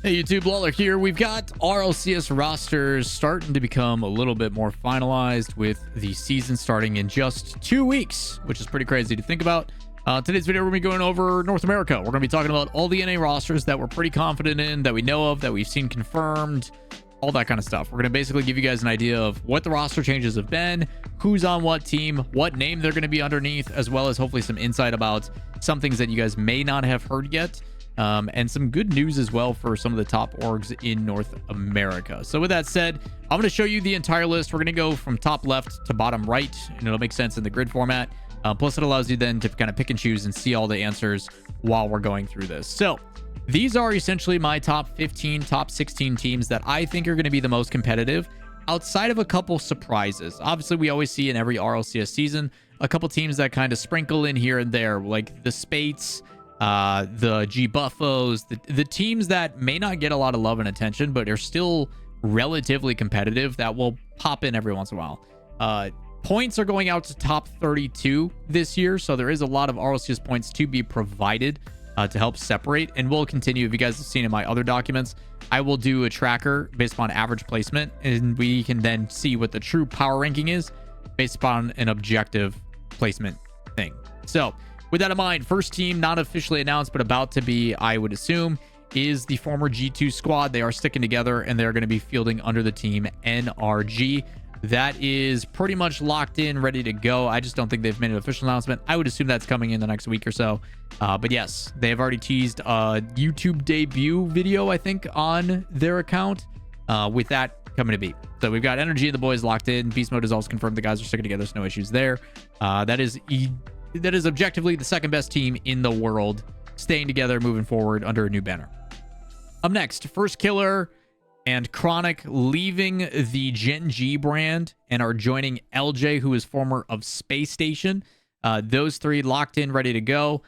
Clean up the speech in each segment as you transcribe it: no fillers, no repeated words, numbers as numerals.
Hey YouTube, Lawler here. We've got RLCS rosters starting to become a little bit more finalized with the season starting in just 2 weeks, which is pretty crazy to think about. Today's video, we're going to be going over North America. We're going to be talking about all the NA rosters that we're pretty confident in, that we know of, that we've seen confirmed, all that kind of stuff. We're going to basically give you guys an idea of what the roster changes have been, who's on what team, what name they're going to be underneath, as well as hopefully some insight about some things that you guys may not have heard yet. And some good news as well for some of the top orgs in North America. So with that said, I'm going to show you the entire list. We're going to go from top left to bottom right, and it'll make sense in the grid format. Plus, it allows you then to kind of pick and choose and see all the answers while we're going through this. So these are essentially my top 15, top 16 teams that I think are going to be the most competitive outside of a couple surprises. Obviously, we always see in every RLCS season a couple teams that kind of sprinkle in here and there, like the Spates, the G Buffos, the teams that may not get a lot of love and attention, but are still relatively competitive, that will pop in every once in a while. Points are going out to top 32 this year, so there is a lot of RLCS points to be provided to help separate, and we'll continue. If you guys have seen in my other documents, I will do a tracker based upon average placement, and we can then see what the true power ranking is based upon an objective placement thing. So with that in mind, first team not officially announced, but about to be, I would assume, is the former G2 squad. They are sticking together, and they're going to be fielding under the team NRG. That is pretty much locked in, ready to go. I just don't think they've made an official announcement. I would assume that's coming in the next week or so. But yes, they have already teased a YouTube debut video, I think, on their account with that coming to be. So we've got Energy and the boys locked in. Beast mode is also confirmed. The guys are sticking together. So no issues there. That is objectively the second best team in the world, staying together, moving forward under a new banner. Up next, First Killer and Chronic leaving the Gen G brand and are joining LJ, who is former of Space Station. Those three locked in, ready to go.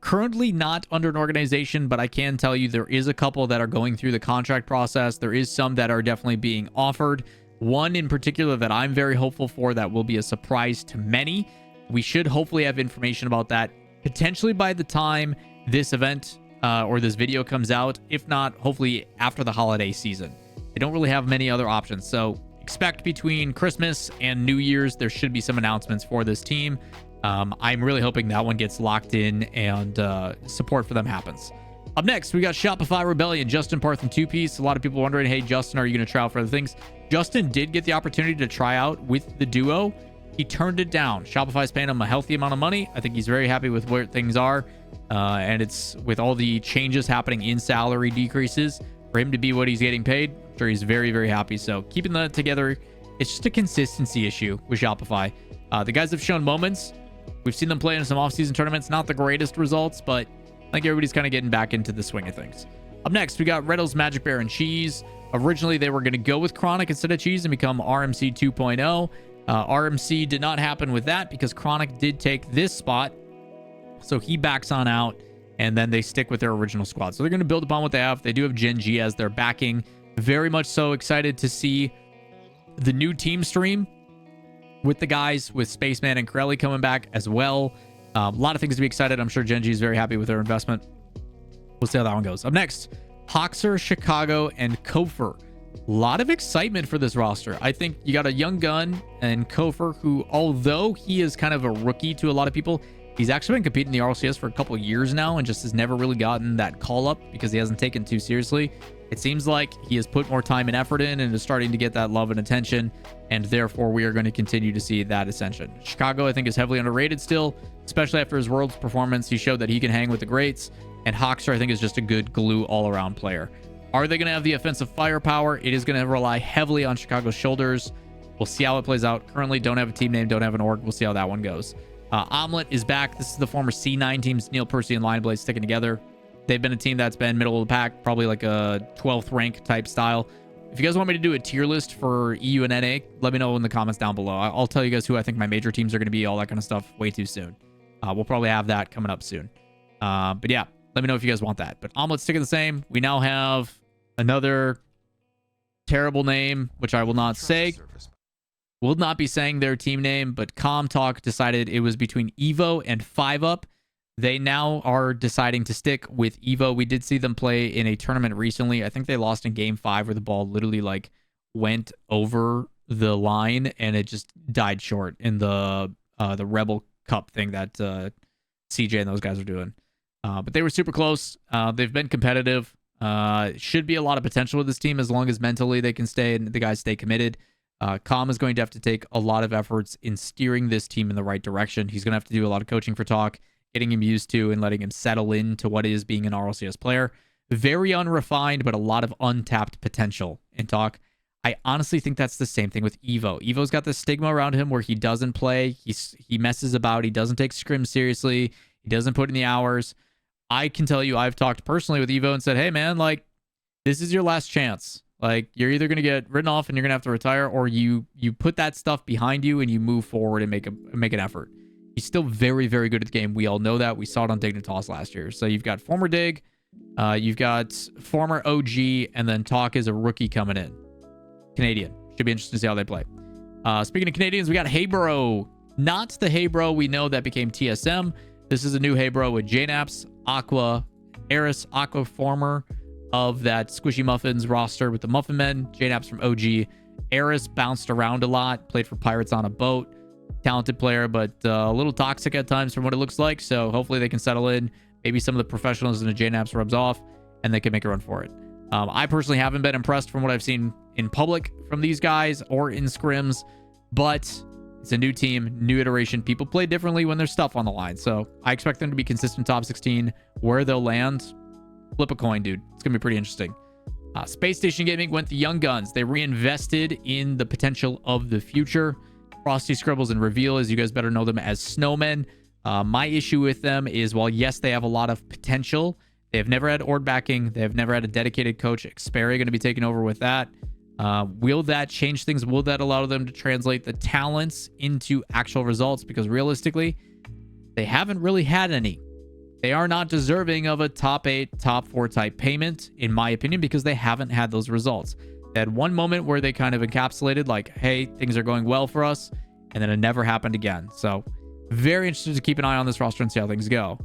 Currently not under an organization, but I can tell you there is a couple that are going through the contract process. There is some that are definitely being offered. One in particular that I'm very hopeful for that will be a surprise to many. We should hopefully have information about that potentially by the time this event or this video comes out. If not, hopefully after the holiday season. They don't really have many other options. So expect between Christmas and New Year's, there should be some announcements for this team. I'm really hoping that one gets locked in and support for them happens. Up next, we got Shopify Rebellion, Justin Parth and Two Piece. A lot of people wondering, hey, Justin, are you going to try out for other things? Justin did get the opportunity to try out with the duo. He turned it down. Shopify's paying him a healthy amount of money. I think he's very happy with where things are. And it's with all the changes happening in salary decreases, for him to be what he's getting paid, I'm sure he's very, very happy. So keeping that together, it's just a consistency issue with Shopify. The guys have shown moments. We've seen them play in some off-season tournaments. Not the greatest results, but I think everybody's kind of getting back into the swing of things. Up next, we got Riddles, Magic Bear, and Cheese. Originally, they were going to go with Chronic instead of Cheese and become RMC 2.0. RMC did not happen with that because Chronic did take this spot. So he backs on out, and then they stick with their original squad. So they're going to build upon what they have. They do have Gen G as their backing. Very much so excited to see the new team stream with the guys, with Spaceman and Corelli coming back as well. A lot of things to be excited. I'm sure Gen G is very happy with their investment. We'll see how that one goes. Up next, Haxer, Chicago, and Kofer. A lot of excitement for this roster. I think you got a young gun and Kofer, who, although he is kind of a rookie to a lot of people, he's actually been competing in the RLCS for a couple of years now and just has never really gotten that call up because he hasn't taken too seriously. It seems like he has put more time and effort in and is starting to get that love and attention, and therefore we are going to continue to see that ascension. Chicago, I think, is heavily underrated still, especially after his Worlds performance. He showed that he can hang with the greats, and Haxer, I think, is just a good glue all-around player. Are they going to have the offensive firepower? It is going to rely heavily on Chicago's shoulders. We'll see how it plays out. Currently, don't have a team name, don't have an org. We'll see how that one goes. Omelet is back. This is the former C9 teams, Neil Percy and Lionblade sticking together. They've been a team that's been middle of the pack, probably like a 12th rank type style. If you guys want me to do a tier list for EU and NA, let me know in the comments down below. I'll tell you guys who I think my major teams are going to be, all that kind of stuff, way too soon. We'll probably have that coming up soon. But yeah, let me know if you guys want that. But Omelet's sticking the same. We now have another terrible name, which I will not say. Will not be saying their team name, but ComTalk decided it was between Evo and 5UP. They now are deciding to stick with Evo. We did see them play in a tournament recently. I think they lost in game 5 where the ball literally like went over the line and it just died short in the Rebel Cup thing that CJ and those guys are doing. But they were super close. They've been competitive. Should be a lot of potential with this team as long as mentally they can stay and the guys stay committed. Com is going to have to take a lot of efforts in steering this team in the right direction. He's going to have to do a lot of coaching for Talk, getting him used to and letting him settle into what is being an RLCS player. Very unrefined, but a lot of untapped potential in Talk. I honestly think that's the same thing with Evo. Evo's got this stigma around him where he doesn't play. He messes about. He doesn't take scrims seriously. He doesn't put in the hours. I can tell you, I've talked personally with Evo and said, hey, man, like, this is your last chance. Like, you're either going to get written off and you're going to have to retire, or you put that stuff behind you and you move forward and make an effort. He's still very, very good at the game. We all know that. We saw it on Dignitas last year. So you've got former Dig, you've got former OG, and then Talk is a rookie coming in. Canadian. Should be interesting to see how they play. Speaking of Canadians, we got Heybro. Not the Heybro we know that became TSM. This is a new Heybro with JNaps, Aqua, Eris, Aqua former of that Squishy Muffins roster with the Muffin Men. JNaps from OG. Eris bounced around a lot, played for Pirates on a boat. Talented player, but a little toxic at times from what it looks like. So hopefully they can settle in. Maybe some of the professionals in the JNaps rubs off and they can make a run for it. I personally haven't been impressed from what I've seen in public from these guys or in scrims, but it's a new team, new iteration. People play differently when there's stuff on the line. So I expect them to be consistent top 16. Where they'll land, flip a coin, dude. It's going to be pretty interesting. Space Station Gaming went the Young Guns. They reinvested in the potential of the future. Frosty Scribbles and Reveal, as you guys better know them as Snowmen. My issue with them is, while yes, they have a lot of potential, they have never had Ord backing. They have never had a dedicated coach. Xperia going to be taking over with that. Will that change things? Will that allow them to translate the talents into actual results? Because realistically, they haven't really had any. They are not deserving of a top 8, top 4 type payment, in my opinion, because they haven't had those results. They had one moment where they kind of encapsulated like, hey, things are going well for us, and then it never happened again. So very interested to keep an eye on this roster and see how things go.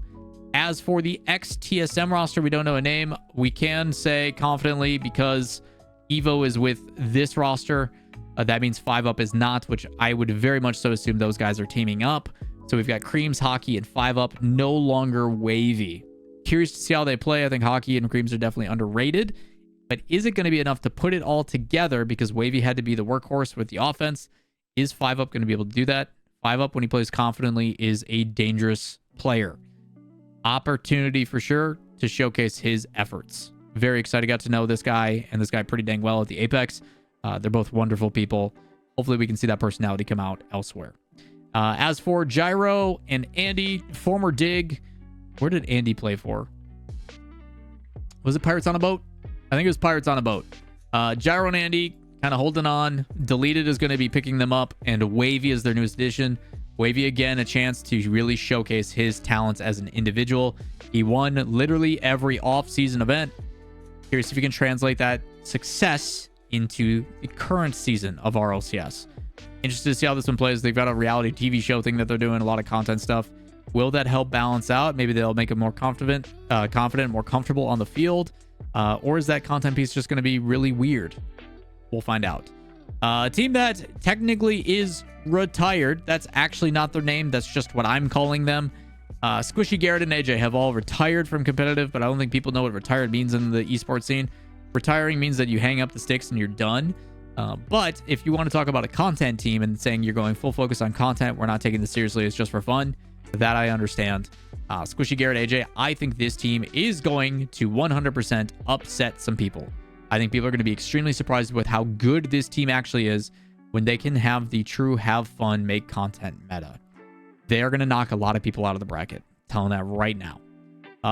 As for the ex-TSM roster, we don't know a name. We can say confidently, because Evo is with this roster, that means 5UP is not, which I would very much so assume those guys are teaming up. So we've got Creams, Hockey, and 5UP, no longer Wavy. Curious to see how they play. I think Hockey and Creams are definitely underrated. But is it going to be enough to put it all together? Because Wavy had to be the workhorse with the offense. Is 5UP going to be able to do that? 5UP, when he plays confidently, is a dangerous player. Opportunity for sure to showcase his efforts. Very excited. Got to know this guy and this guy pretty dang well at the Apex. They're both wonderful people. Hopefully we can see that personality come out elsewhere. As for Gyro and Andy, former Dig. Where did Andy play for? Was it Pirates on a Boat? I think it was Pirates on a Boat. Gyro and Andy kind of holding on. Deleted is going to be picking them up, and Wavy is their newest addition. Wavy, again, a chance to really showcase his talents as an individual. He won literally every off-season event. Curious if you can translate that success into the current season of RLCS. Interested to see how this one plays. They've got a reality TV show thing that they're doing, a lot of content stuff. Will that help balance out? Maybe they'll make him more confident, more comfortable on the field. Or is that content piece just going to be really weird? We'll find out. A team that technically is retired. That's actually not their name. That's just what I'm calling them. Squishy, Garrett, and AJ have all retired from competitive, but I don't think people know what retired means in the esports scene. Retiring means that you hang up the sticks and you're done. But if you want to talk about a content team and saying you're going full focus on content, we're not taking this seriously, it's just for fun, that I understand. Squishy, Garrett, AJ, I think this team is going to 100% upset some people. I think people are going to be extremely surprised with how good this team actually is when they can have the true have fun, make content meta. They are going to knock a lot of people out of the bracket. I'm telling that right now.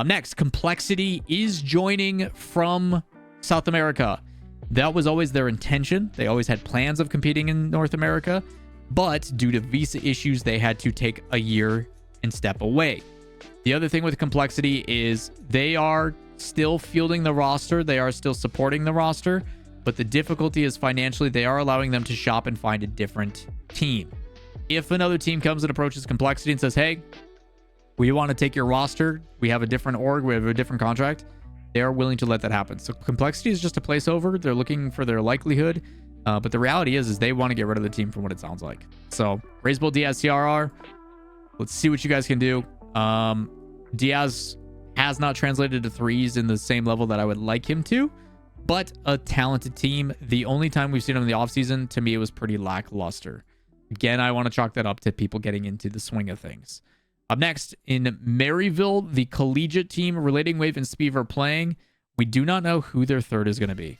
Next, Complexity is joining from South America. That was always their intention. They always had plans of competing in North America, but due to visa issues, they had to take a year and step away. The other thing with Complexity is they are still fielding the roster. They are still supporting the roster, but the difficulty is financially. They are allowing them to shop and find a different team. If another team comes and approaches Complexity and says, hey, We want to take your roster. We have a different org. We have a different contract. They are willing to let that happen. So complexity is just a placeover. They're looking for their likelihood. But the reality is they want to get rid of the team from what it sounds like. So Razebull, Diaz, CRR. Let's see what you guys can do. Diaz has not translated to threes in the same level that I would like him to, but a talented team. The only time we've seen him in the offseason, to me, it was pretty lackluster. Again, I want to chalk that up to people getting into the swing of things. Up next, in Maryville, the collegiate team, Relating Wave and Speev are playing. We do not know who their third is going to be.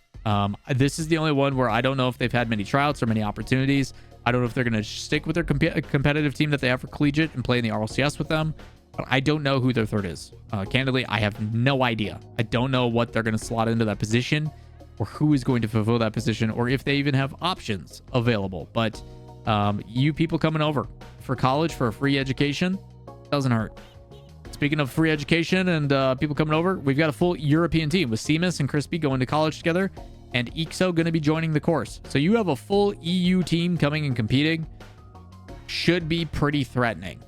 This is the only one where I don't know if they've had many tryouts or many opportunities. I don't know if they're going to stick with their competitive team that they have for collegiate and play in the RLCS with them. But I don't know who their third is. Candidly, I have no idea. I don't know what they're going to slot into that position or who is going to fulfill that position or if they even have options available. But you people coming over for college for a free education doesn't hurt. Speaking of free education and people coming over, we've got a full European team with Seamus and Crispy going to college together and Ixo going to be joining the course. So you have a full EU team coming and competing. Should be pretty threatening.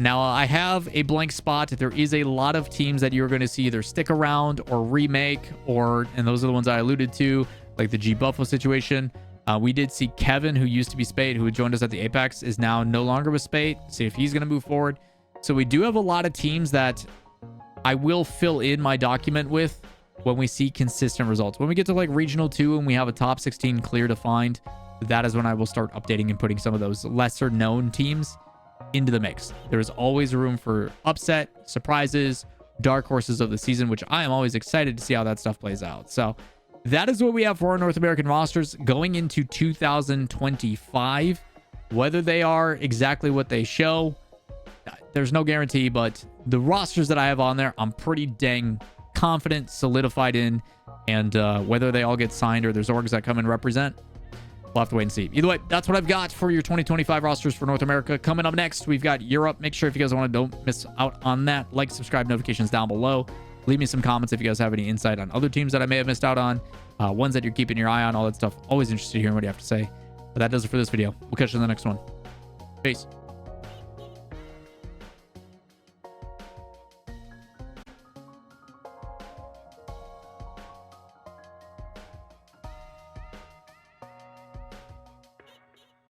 Now, I have a blank spot. There is a lot of teams that you're going to see either stick around or remake, and those are the ones I alluded to, like the G Buffalo situation. We did see Kevin, who used to be Spade, who had joined us at the Apex, is now no longer with Spade. See if he's going to move forward. So we do have a lot of teams that I will fill in my document with when we see consistent results. When we get to like Regional 2 and we have a top 16 clear defined, that is when I will start updating and putting some of those lesser known teams into the mix. There is always room for upset, surprises, dark horses of the season, which I am always excited to see how that stuff plays out. So that is what we have for our North American rosters going into 2025. Whether they are exactly what they show, there's no guarantee, but the rosters that I have on there, I'm pretty dang confident, solidified in, and whether they all get signed or there's orgs that come and represent, we'll have to wait and see. Either way, that's what I've got for your 2025 rosters for North America. Coming up next, we've got Europe. Make sure if you guys want to, don't miss out on that. Like, subscribe, notifications down below. Leave me some comments if you guys have any insight on other teams that I may have missed out on, ones that you're keeping your eye on, all that stuff. Always interested in hearing what you have to say. But that does it for this video. We'll catch you in the next one. Peace.